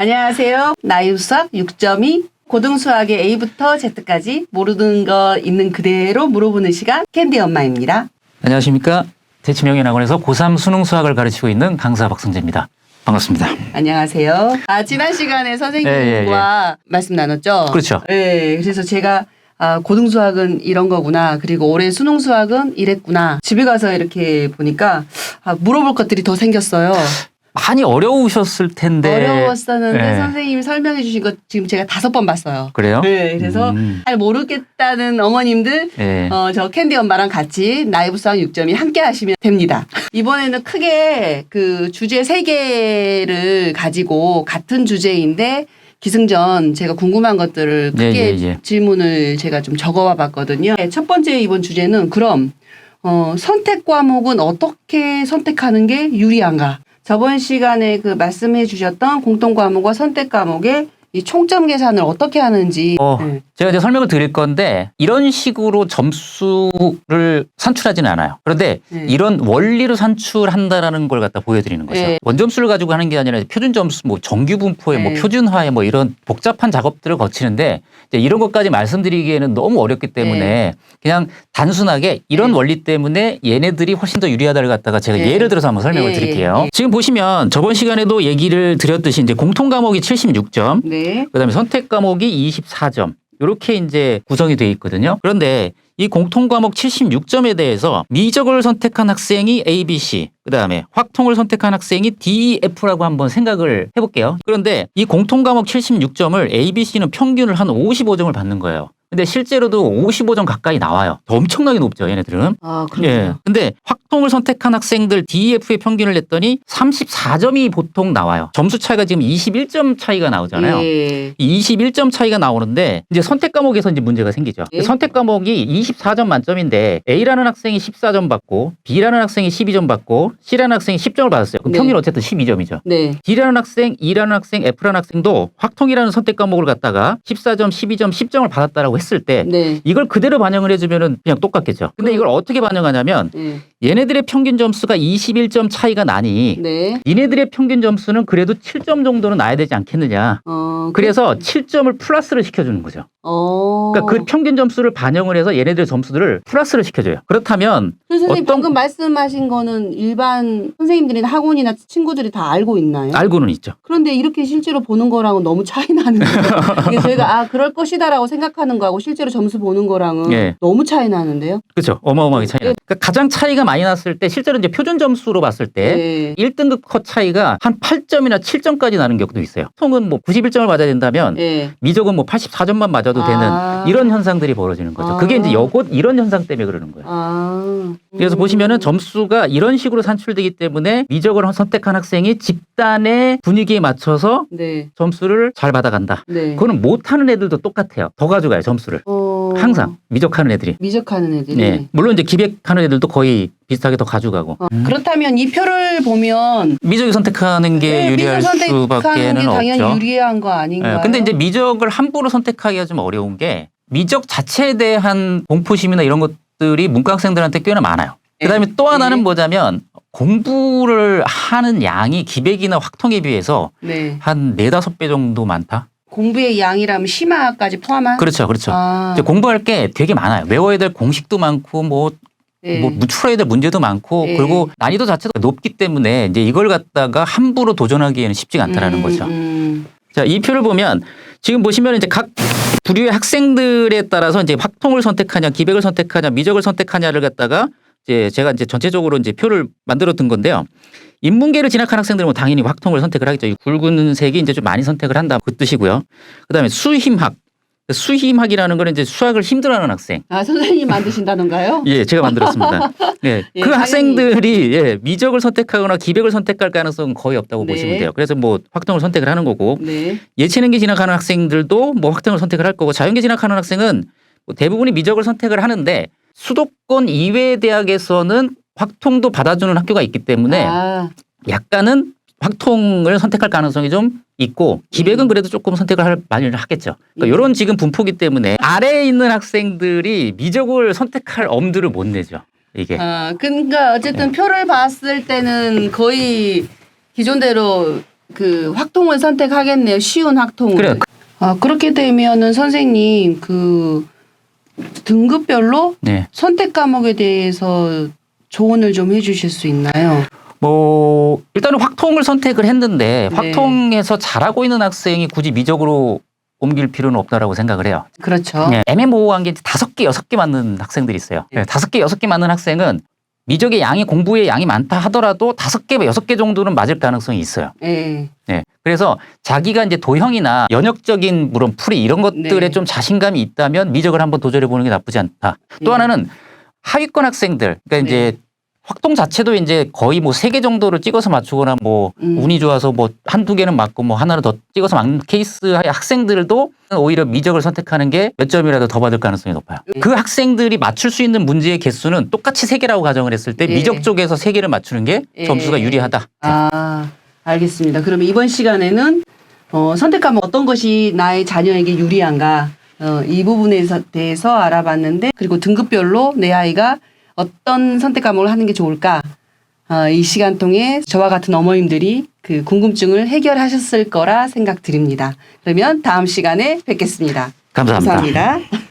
안녕하세요. 나이수학 6.2 고등수학의 A부터 Z까지 모르는 거 있는 그대로 물어보는 시간 캔디 엄마입니다. 안녕하십니까. 대치명예학원에서 고3 수능 수학을 가르치고 있는 강사 박성재입니다. 반갑습니다. 안녕하세요. 지난 시간에 선생님과 말씀 나눴죠? 그렇죠. 네, 그래서 제가 고등수학은 이런 거구나. 그리고 올해 수능수학은 이랬구나. 집에 가서 이렇게 보니까 물어볼 것들이 더 생겼어요. 많이 어려우셨을 텐데. 어려웠었는데 네. 선생님이 설명해 주신 거 지금 제가 5번 봤어요. 그래요? 네, 그래서 잘 모르겠다는 어머님들 네. 저 캔디 엄마랑 같이 나이브수학 6.2 함께 하시면 됩니다. 이번에는 크게 그 주제 3개를 가지고 같은 주제인데 기승전 제가 궁금한 것들을 크게 질문을 제가 좀 적어와 봤거든요. 첫 번째 이번 주제는 그럼 선택 과목은 어떻게 선택하는 게 유리한가? 저번 시간에 그 말씀해 주셨던 공통 과목과 선택 과목의 이 총점 계산을 어떻게 하는지. 제가 이제 설명을 드릴 건데 이런 식으로 점수를 산출하지는 않아요. 그런데 이런 원리로 산출한다라는 걸 갖다 보여드리는 거죠. 원점수를 가지고 하는 게 아니라 표준 점수, 뭐 정규 분포에 뭐 표준화에 뭐 이런 복잡한 작업들을 거치는데 이제 이런 것까지 말씀드리기에는 너무 어렵기 때문에 그냥 단순하게 이런 원리 때문에 얘네들이 훨씬 더 유리하다를 갖다가 제가 예를 들어서 한번 설명을 드릴게요. 지금 보시면 저번 시간에도 얘기를 드렸듯이 이제 공통 과목이 76점. 그다음에 선택 과목이 24점. 이렇게 이제 구성이 되어 있거든요. 그런데 이 공통 과목 76점에 대해서 미적을 선택한 학생이 A, B, C, 그다음에 확통을 선택한 학생이 D, F라고 한번 생각을 해볼게요. 그런데 이 공통 과목 76점을 A, B, C는 평균을 한 55점을 받는 거예요. 근데 실제로도 55점 가까이 나와요. 엄청나게 높죠, 얘네들은. 그렇군요. 근데 확통을 선택한 학생들 DEF의 평균을 냈더니 34점이 보통 나와요. 점수 차이가 지금 21점 차이가 나오잖아요. 21점 차이가 나오는데 이제 선택 과목에서 이제 문제가 생기죠. 선택 과목이 24점 만점인데 A라는 학생이 14점 받고 B라는 학생이 12점 받고 C라는 학생이 10점을 받았어요. 그럼 평균은 어쨌든 12점이죠. D라는 학생, E라는 학생, F라는 학생도 확통이라는 선택 과목을 갖다가 14점, 12점, 10점을 받았다라고 했을 때 이걸 그대로 반영을 해주면은 그냥 똑같겠죠. 근데 이걸 어떻게 반영하냐면 얘네들의 평균 점수가 21점 차이가 나니 얘네들의 평균 점수는 그래도 7점 정도는 나야 되지 않겠느냐. 그래서 7점을 플러스를 시켜주는 거죠. 그러니까 그 평균 점수를 반영을 해서 얘네들의 점수들을 플러스를 시켜줘요. 그렇다면 선생님 방금 말씀하신 거는 일반 선생님들이나 학원이나 친구들이 다 알고 있나요? 알고는 있죠. 그런데 이렇게 실제로 보는 거랑은 너무 차이 나는 거예요. 이게 저희가 그럴 것이다라고 생각하는 거하고 실제로 점수 보는 거랑은 너무 차이 나는데요. 그렇죠. 어마어마하게 차이 나요. 그러니까 가장 차이가 많이 났을 때 실제로 이제 표준 점수로 봤을 때 1등급 컷 차이가 한 8점이나 7점까지 나는 경우도 있어요. 통은 뭐 91점을 맞아야 된다면 미적은 뭐 84점만 맞아도 되는 이런 현상들이 벌어지는 거죠. 그게 이제 여곧 이런 현상 때문에 그러는 거예요. 그래서 보시면은 점수가 이런 식으로 산출되기 때문에 미적을 선택한 학생이 집단의 분위기에 맞춰서 점수를 잘 받아간다. 그거는 못하는 애들도 똑같아요. 더 가져가요, 점수를. 항상 미적하는 애들이. 미적하는 애들이. 물론 이제 기백하는 애들도 거의 비슷하게 더 가져가고. 그렇다면 이 표를 보면 미적이 선택하는 게 유리할 수밖에는 없죠. 당연히 유리한 거 아닌가요? 근데 이제 미적을 함부로 선택하기가 좀 어려운 게 미적 자체에 대한 공포심이나 이런 것들이 문과 학생들한테 꽤나 많아요. 그다음에 또 하나는 뭐냐면 공부를 하는 양이 기백이나 확통에 비해서 한 4-5배 정도 많다. 공부의 양이라면 심화까지 포함한? 그렇죠. 이제 공부할 게 되게 많아요. 외워야 될 공식도 많고 뭐 풀어야 될 문제도 많고 그리고 난이도 자체도 높기 때문에 이제 이걸 갖다가 함부로 도전하기에는 쉽지가 않다라는 거죠. 자, 이 표를 보면 지금 보시면 이제 각 부류의 학생들에 따라서 이제 확통을 선택하냐, 기백을 선택하냐, 미적을 선택하냐를 갖다가 이제 제가 이제 전체적으로 이제 표를 만들어 둔 건데요. 인문계를 진학한 학생들은 뭐 당연히 확통을 선택을 하겠죠. 이 굵은 색이 이제 좀 많이 선택을 한다. 그 뜻이고요. 그다음에 수힘학. 수힘학이라는 거는 이제 수학을 힘들어하는 학생. 선생님이 만드신다던가요? 제가 만들었습니다. 그 학생들이 미적을 선택하거나 기백을 선택할 가능성은 거의 없다고 보시면 돼요. 그래서 뭐 확통을 선택을 하는 거고 예체능계 진학하는 학생들도 뭐 확통을 선택을 할 거고 자연계 진학하는 학생은 뭐 대부분이 미적을 선택을 하는데 수도권 이외의 대학에서는 확통도 받아주는 학교가 있기 때문에 약간은 확통을 선택할 가능성이 좀 있고 기백은 그래도 조금 선택을 많이 하겠죠. 그러니까 이런 지금 분포기 때문에 아래에 있는 학생들이 미적을 선택할 엄두를 못 내죠. 이게. 그러니까 어쨌든 표를 봤을 때는 거의 기존대로 그 확통을 선택하겠네요. 쉬운 확통을. 그래. 그렇게 되면은 선생님 그 등급별로 네. 선택 과목에 대해서 조언을 좀 해주실 수 있나요? 뭐 일단은 확통을 선택을 했는데 네. 확통에서 잘하고 있는 학생이 굳이 미적으로 옮길 필요는 없다라고 생각을 해요. 그렇죠. 네, 애매모호한 게 5개, 6개 맞는 학생들이 있어요. 네. 5개, 6개 맞는 학생은 미적의 양이 공부의 양이 많다 하더라도 5개, 6개 정도는 맞을 가능성이 있어요. 네. 네. 그래서 자기가 이제 도형이나 연역적인 물론 풀이 이런 것들에 네. 좀 자신감이 있다면 미적을 한번 도전해 보는 게 나쁘지 않다. 또 네. 하나는 하위권 학생들, 그러니까 이제 확통 자체도 이제 거의 뭐 3개 정도를 찍어서 맞추거나 뭐 운이 좋아서 뭐 한두 개는 맞고 뭐 하나를 더 찍어서 맞는 케이스의 학생들도 오히려 미적을 선택하는 게 몇 점이라도 더 받을 가능성이 높아요. 그 학생들이 맞출 수 있는 문제의 개수는 똑같이 3개라고 가정을 했을 때 예. 미적 쪽에서 3개를 맞추는 게 점수가 유리하다. 알겠습니다. 그러면 이번 시간에는 선택 과목 어떤 것이 나의 자녀에게 유리한가 이 부분에 대해서 알아봤는데 그리고 등급별로 내 아이가 어떤 선택 과목을 하는 게 좋을까 이 시간 통해 저와 같은 어머님들이 그 궁금증을 해결하셨을 거라 생각드립니다. 그러면 다음 시간에 뵙겠습니다. 감사합니다. 감사합니다.